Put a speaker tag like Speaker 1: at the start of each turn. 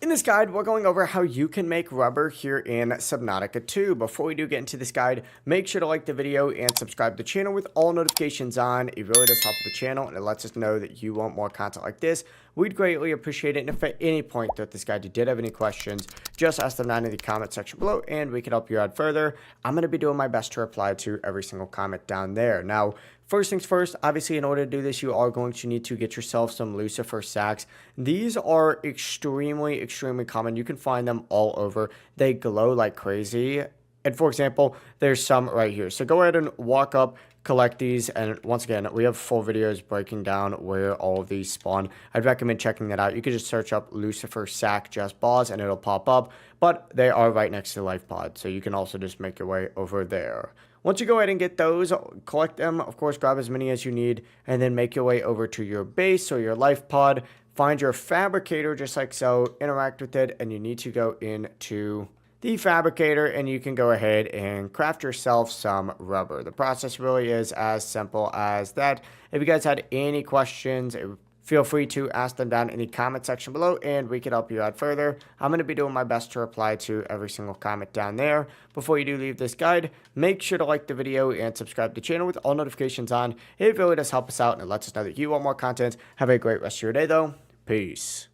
Speaker 1: In this guide, we're going over how you can make rubber here in Subnautica 2. Before we do get into this guide, make sure to like the video and subscribe to the channel with all notifications on. It really does help the channel and it lets us know that you want more content like this. We'd greatly appreciate it. And if at any point throughout this guide you did have any questions, just ask them down in the comment section below and we can help you out further. I'm going to be doing my best to reply to every single comment down there. Now, first things first, obviously in order to do this, you are going to need to get yourself some lucifer sacks. These are extremely common. You can find them all over. They glow like crazy. And for example, there's some right here. So go ahead and walk up, collect these. And once again, we have full videos breaking down where all of these spawn. I'd recommend checking that out. You could just search up lucifer sack just balls and it'll pop up. But they are right next to life pod. So you can also just make your way over there. Once you go ahead and get those, collect them, of course, grab as many as you need, and then make your way over to your base or your life pod. Find your fabricator just like so, interact with it, and you need to go into the fabricator and you can go ahead and craft yourself some rubber. The process really is as simple as that. If you guys had any questions, feel free to ask them down in the comment section below and we can help you out further. I'm going to be doing my best to reply to every single comment down there. Before you do leave this guide, make sure to like the video and subscribe to the channel with all notifications on. It really does help us out and it lets us know that you want more content. Have a great rest of your day though. Peace.